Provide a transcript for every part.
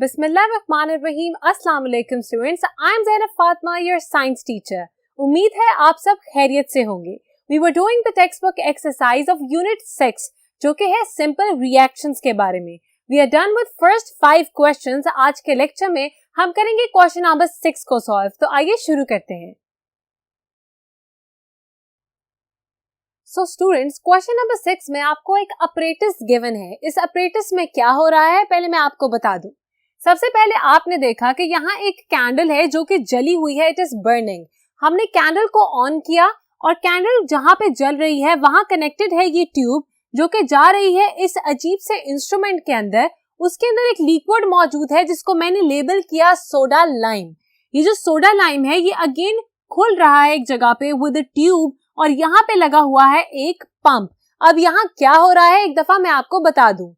बिस्मिल्लाहिर्रहमानिर्रहीम। अस्सलाम वालेकुम students, I am Zainab Fatima, your science teacher. उम्मीद है आप सब खैरियत से होंगे। We were doing the text book exercise of unit 6 जो कि है सिंपल रिएक्शंस के बारे में। We are done with first 5 questions. आज के लेक्चर में हम करेंगे क्वेश्चन नंबर 6 को सॉल्व। तो आइए शुरू करते हैं। सो स्टूडेंट्स, क्वेश्चन नंबर 6 में आपको एक अपरेटस गिवन है। इस अपरेटस में क्या हो रहा है पहले मैं आपको बता दूं। सबसे पहले आपने देखा कि यहाँ एक कैंडल है जो कि जली हुई है, इट इज बर्निंग। हमने कैंडल को ऑन किया और कैंडल जहां पे जल रही है वहां कनेक्टेड है ये ट्यूब जो कि जा रही है इस अजीब से इंस्ट्रूमेंट के अंदर। उसके अंदर एक लिक्विड मौजूद है जिसको मैंने लेबल किया सोडा लाइम। ये जो सोडा लाइम है ये अगेन खुल रहा है एक जगह पे विद ट्यूब और यहाँ पे लगा हुआ है एक पंप। अब यहाँ क्या हो रहा है एक दफा मैं आपको बता दूं।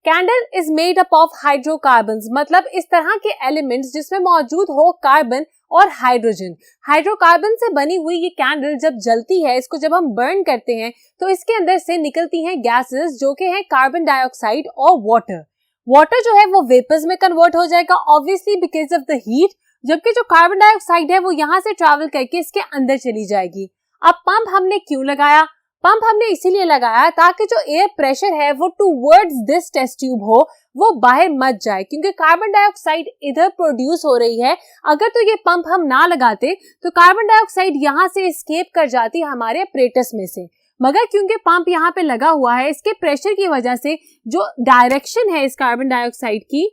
Candle is made up of hydrocarbons, मतलब इस तरह के एलिमेंट्स जिसमें मौजूद हो कार्बन और हाइड्रोजन। हाइड्रोकार्बन से बनी हुई ये कैंडल जब जलती है, इसको जब हम बर्न करते हैं तो इसके अंदर से निकलती हैं गैसेस जो कि हैं कार्बन डाइऑक्साइड और वाटर। वाटर जो है वो वेपर्स में कन्वर्ट हो जाएगा obviously because of the heat, जबकि जो कार्बन डाइऑक्साइड है वो यहाँ से ट्रैवल करके इसके अंदर चली जाएगी। अब पंप हमने क्यों लगाया? पंप हमने इसीलिए लगाया ताकि जो एयर प्रेशर है वो टूवर्ड्स दिस टेस्ट ट्यूब हो, वो बाहर मत जाए, क्योंकि कार्बन डाइऑक्साइड इधर प्रोड्यूस हो रही है। अगर तो ये पंप हम ना लगाते तो कार्बन डाइऑक्साइड यहाँ से एस्केप कर जाती हमारे अपरेटस में से, मगर क्योंकि पंप यहाँ पे लगा हुआ है इसके प्रेशर की वजह से जो डायरेक्शन है इस कार्बन डाइऑक्साइड की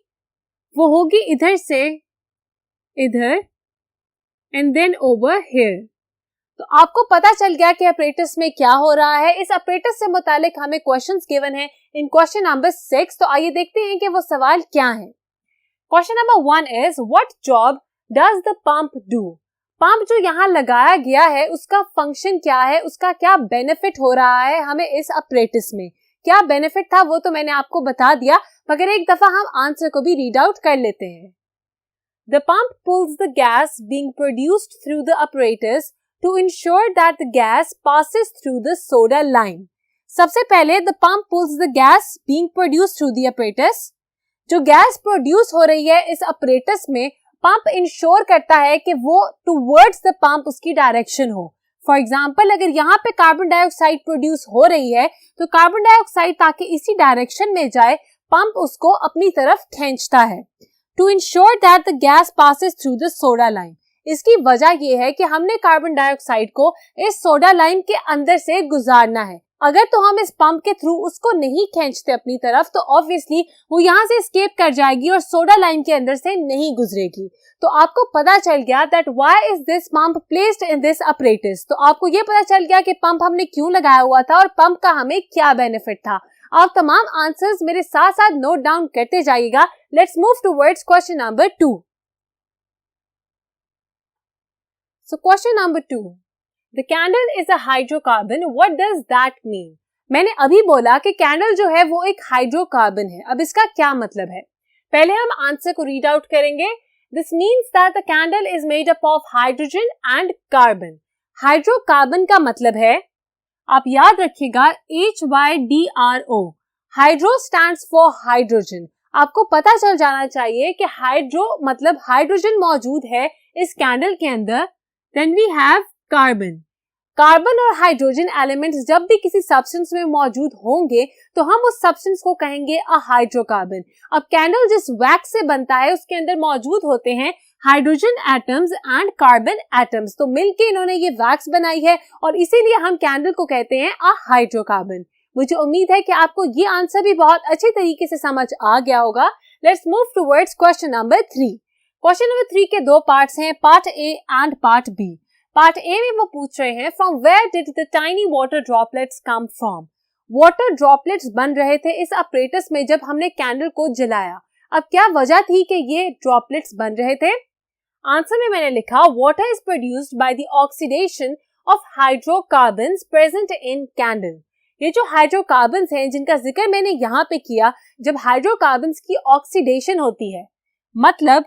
वो होगी इधर से इधर एंड देन ओवर हियर। तो आपको पता चल गया कि अपरेटस में क्या हो रहा है। इस अपरेटस से मुतालिक हमें क्वेश्चंस गिवन है इन क्वेश्चन नंबर 6। तो आइए देखते हैं कि वो सवाल क्या है। Question number 1 is what job does the pump do? Pump जो यहाँ लगाया गया है उसका फंक्शन क्या है, उसका क्या बेनिफिट हो रहा है हमें इस अपरेटस में। क्या बेनिफिट था वो तो मैंने आपको बता दिया, मगर एक दफा हम आंसर को भी रीड आउट कर लेते हैं। The pump pulls the gas being produced through the apparatus to ensure that the gas passes through the soda line. सबसे पहले the pump pulls the gas being produced through the apparatus. जो gas produce हो रही है इस apparatus में pump ensure करता है कि वो towards the pump उसकी डायरेक्शन हो। फॉर एग्जाम्पल अगर यहाँ पे कार्बन डाइऑक्साइड प्रोड्यूस हो रही है तो कार्बन डाइऑक्साइड ताकि इसी डायरेक्शन में जाए पंप उसको अपनी तरफ खींचता है। To ensure that the gas passes through the soda line. इसकी वजह यह है कि हमने कार्बन डाइऑक्साइड को इस सोडा लाइम के अंदर से गुजारना है। अगर तो हम इस पंप के थ्रू उसको नहीं खींचते अपनी तरफ तो ऑब्वियसली वो यहाँ से एस्केप कर जाएगी और सोडा लाइम के अंदर से नहीं गुजरेगी। तो आपको पता चल गया that why is this pump placed in this apparatus. तो आपको ये पता चल गया कि पंप हमने क्यों लगाया हुआ था और पंप का हमें क्या बेनिफिट था। आप तमाम आंसर्स मेरे साथ साथ नोट डाउन करते जाइएगा। Let's move towards question number 2। So question number 2. The candle is a hydrocarbon. What does that mean? मैंने अभी बोला कि कैंडल जो है वो एक हाइड्रोकार्बन है। अब इसका क्या मतलब है? पहले हम आंसर को रीड आउट करेंगे। This means that the candle is made up of hydrogen and carbon. Hydrocarbon का मतलब है, आप याद रखिएगा HYDRO. Hydro stands for hydrogen. आपको पता चल जाना चाहिए कि हाइड्रो मतलब हाइड्रोजन मौजूद है इस कैंडल के अंदर। Then we have carbon. Carbon और हाइड्रोजन एलिमेंट्स जब भी किसी सब्सटेंस में मौजूद होंगे तो हम उस सब्सटेंस को कहेंगे अ हाइड्रोकार्बन। अब कैंडल जिस वैक्स से बनता है उसके अंदर मौजूद होते हैं hydrogen atoms and carbon atoms. तो मिलके इन्होंने ये वैक्स बनाई है और इसीलिए हम कैंडल को कहते हैं अ हाइड्रोकार्बन। मुझे उम्मीद है कि आपको ये आंसर भी बहुत अच्छे तरीके से समझ आ गया होगा। Let's move towards question number 3। Question number 3 के 2 पार्ट्स हैं, part A and part B. Part A में वो पूछ रहे हैं from where did the tiny water droplets come from? Water droplets बन रहे थे इस अपरेटस में जब हमने कैंडल को जलाया। अब क्या वजह थी कि ये ड्रॉपलेट्स बन रहे थे? आंसर में मैंने लिखा water is produced by the oxidation of hydrocarbons present in candle. ये जो हाइड्रोकार्बन्स हैं जिनका जिक्र मैंने यहाँ पे किया, जब हाइड्रोकार्बन्स की ऑक्सीडेशन होती है मतलब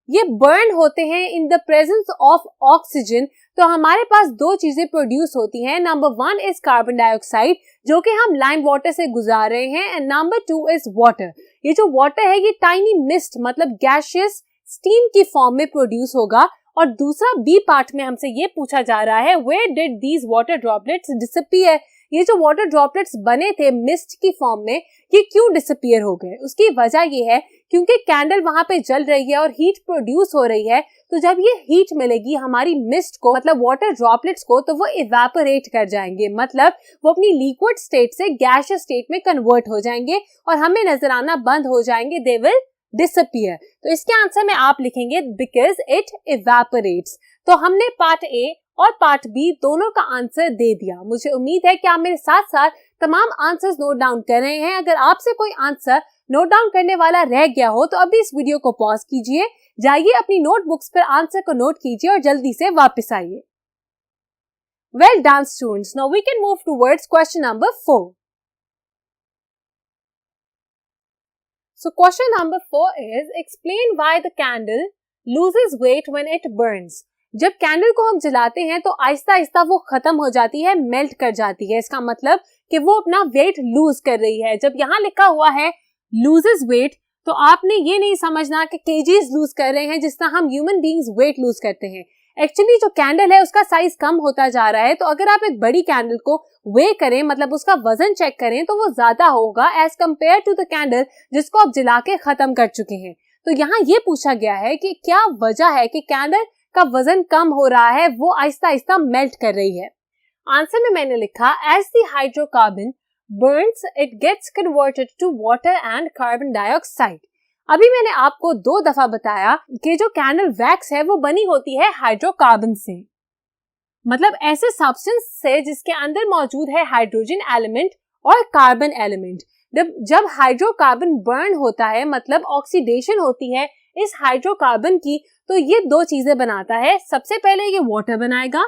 ये बर्न होते हैं in the presence of oxygen. तो हमारे पास दो चीजें प्रोड्यूस होती हैं। नंबर 1 इज कार्बन डाइऑक्साइड जो कि हम लाइम वाटर से गुजार रहे हैं, एंड नंबर 2 इज वाटर। ये जो वाटर है ये टाइनी मिस्ट मतलब गैशियस स्टीम की फॉर्म में प्रोड्यूस होगा। और दूसरा बी पार्ट में हमसे ये पूछा जा रहा है where did these water droplets disappear. ये जो वाटर ड्रॉपलेट्स बने थे मिस्ट की फॉर्म में ये क्यों डिसअपीयर हो गए। उसकी वजह ये है क्योंकि कैंडल वहां पे जल रही है और हीट प्रोड्यूस हो रही है। तो जब ये हीट मिलेगी हमारी मिस्ट को मतलब वाटर ड्रॉपलेट्स को तो वो इवेपोरेट कर जाएंगे, मतलब वो अपनी लिक्विड स्टेट से गैसियस स्टेट में कन्वर्ट हो जाएंगे और हमें नजर आना बंद हो जाएंगे, दे विल डिसअपीयर। तो इसके आंसर में आप लिखेंगे बिकॉज इट इवेपोरेट्स। तो हमने पार्ट ए और पार्ट बी दोनों का आंसर दे दिया। मुझे उम्मीद है कि आप मेरे साथ साथ तमाम आंसर्स नोट डाउन कर रहे हैं। अगर आपसे कोई आंसर नोट डाउन करने वाला रह गया हो तो अभी इस वीडियो को पॉज कीजिए, जाइए अपनी नोटबुक्स पर आंसर को नोट कीजिए और जल्दी से वापस आइए। Well done students, now we can move towards question number 4। So question number 4 is explain why the candle loses weight when it burns. जब कैंडल को हम जलाते हैं तो आहिस्ता आहिस्ता वो खत्म हो जाती है, मेल्ट कर जाती है। इसका मतलब कि वो अपना वेट लूज कर रही है। जब यहाँ लिखा हुआ है loses weight तो आपने ये नहीं समझना कि केजीज लूज कर रहे हैं जिस तरह हम ह्यूमन बीइंग्स वेट लूज करते हैं। एक्चुअली जो कैंडल है उसका साइज कम होता जा रहा है। तो अगर आप एक बड़ी कैंडल को वे करें मतलब उसका वजन चेक करें तो वो ज्यादा होगा as compare to the candle जिसको आप जला के खत्म कर चुके हैं। तो यहाँ ये पूछा गया है कि क्या वजह है कि कैंडल का वजन कम हो रहा है, वो आहिस्ता आहिस्ता मेल्ट कर रही है। आंसर में मैंने लिखा as the hydrocarbon burns it gets converted to water and carbon dioxide. अभी मैंने आपको 2 दफा बताया कि जो कैंडल वैक्स है वो बनी होती है हाइड्रोकार्बन से, मतलब ऐसे सब्सटेंस से जिसके अंदर मौजूद है हाइड्रोजन एलिमेंट और कार्बन एलिमेंट। जब हाइड्रोकार्बन बर्न होता है मतलब ऑक्सीडेशन होती है इस हाइड्रोकार्बन की तो ये 2 चीजें बनाता है। सबसे पहले ये वाटर बनाएगा,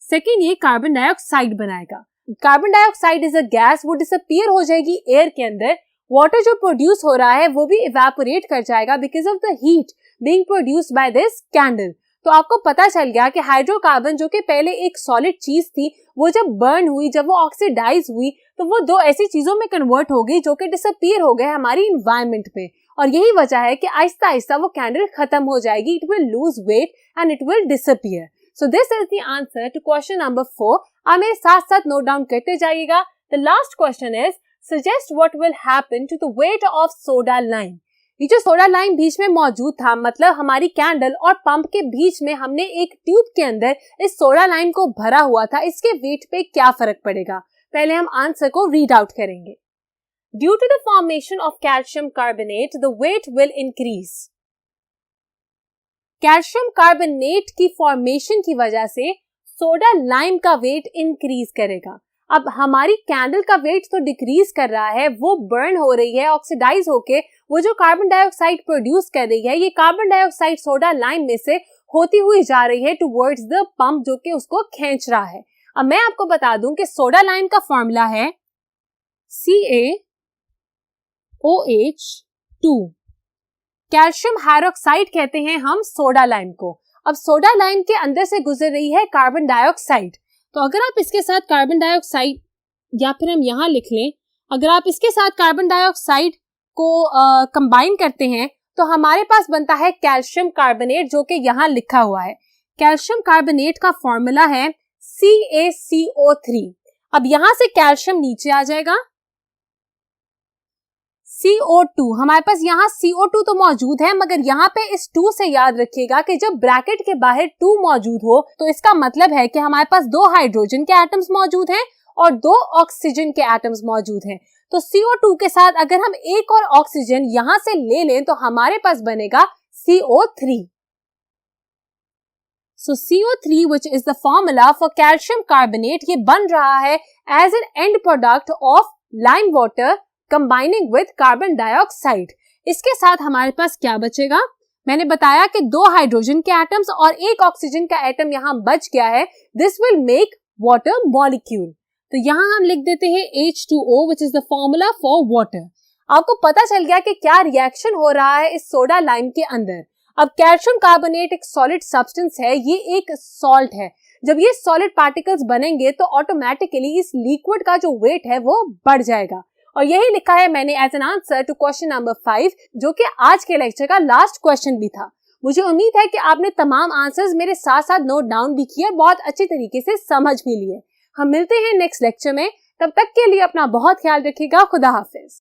सेकेंड ये कार्बन डाइऑक्साइड बनाएगा। Carbon dioxide is a gas, वो डिसअपीयर हो जाएगी एयर के अंदर। वाटर जो प्रोड्यूस हो रहा है वो भी इवेपोरेट कर जाएगा because of the heat being produced by this candle. तो आपको पता चल गया कि हाइड्रोकार्बन जो कि पहले एक सॉलिड चीज थी वो जब बर्न हुई, जब वो ऑक्सीडाइज हुई तो वो 2 ऐसी चीजों में कन्वर्ट हो गई जो कि डिसअपीयर हो गए हमारी इन्वायरमेंट में। और यही वजह है कि आहिस्ता आहिस्ता वो कैंडल खत्म हो जाएगी, it will lose weight and it will disappear. So this is the answer to question number 4। आप मेरे साथ साथ नोट डाउन करते जाइएगा। The last question is suggest what will happen to the weight of soda lime. ये जो soda lime बीच में मौजूद था मतलब हमारी कैंडल और पंप के बीच में हमने एक ट्यूब के अंदर इस सोडा लाइम को भरा हुआ था, इसके वेट पे क्या फर्क पड़ेगा। पहले हम आंसर को रीड आउट करेंगे। Due to the formation of calcium carbonate, the weight will increase. Calcium carbonate की फॉर्मेशन की वजह से सोडा लाइम का वेट इंक्रीज करेगा। अब हमारी कैंडल का वेट तो डिक्रीज कर रहा है, वो बर्न हो रही है ऑक्सीडाइज होके, वो जो कार्बन डाइऑक्साइड प्रोड्यूस कर रही है ये कार्बन डाइऑक्साइड सोडा लाइम में से होती हुई जा रही है टुवर्ड्स द पंप जो कि उसको खींच रहा है। अब मैं आपको बता दूं कि सोडा लाइम का फॉर्मूला है CaOH2। कैल्शियम हाइड्रोक्साइड कहते हैं हम सोडा लाइम को। अब सोडा लाइम के अंदर से गुजर रही है कार्बन डाइऑक्साइड, तो अगर आप इसके साथ कार्बन डाइऑक्साइड या फिर हम यहाँ लिख लें, अगर आप इसके साथ कार्बन डाइऑक्साइड को कंबाइन करते हैं तो हमारे पास बनता है कैल्शियम कार्बोनेट जो कि यहाँ लिखा हुआ है। कैल्शियम कार्बोनेट का फॉर्मूला है CaCO3। अब यहाँ से कैल्शियम नीचे आ जाएगा, CO2 हमारे पास यहाँ CO2 तो मौजूद है मगर यहाँ पे इस 2 से याद रखिएगा कि जब ब्रैकेट के बाहर 2 मौजूद हो तो इसका मतलब है कि हमारे पास 2 हाइड्रोजन के एटम्स मौजूद हैं और 2 ऑक्सीजन के एटम्स मौजूद हैं। तो CO2 के साथ अगर हम एक और ऑक्सीजन यहाँ से ले लें तो हमारे पास बनेगा CO3। So CO3 which is the formula for calcium carbonate ये बन रहा है as an end product of lime water combining with carbon dioxide। इसके साथ हमारे पास क्या बचेगा, मैंने बताया कि 2 हाइड्रोजन के एटम्स और एक ऑक्सीजन का एटम यहाँ बच गया है। This will make water molecule. तो यहाँ हम लिख देते हैं H2O which is the formula for water। आपको पता चल गया कि क्या रिएक्शन हो रहा है इस सोडा लाइम के अंदर। अब कैल्शियम कार्बोनेट एक सॉलिड सब्सटेंस है, ये एक सॉल्ट है। जब ये सॉलिड पार्टिकल्स बनेंगे तो ऑटोमेटिकली इस लिक्विड का जो वेट है वो बढ़ जाएगा। और यही लिखा है मैंने as an answer to question number 5, जो कि आज के लेक्चर का लास्ट क्वेश्चन भी था। मुझे उम्मीद है कि आपने तमाम आंसर्स मेरे साथ साथ नोट डाउन भी किए, बहुत अच्छी तरीके से समझ भी लिए। हम मिलते हैं नेक्स्ट लेक्चर में, तब तक के लिए अपना बहुत ख्याल रखिएगा। खुदा हाफिज।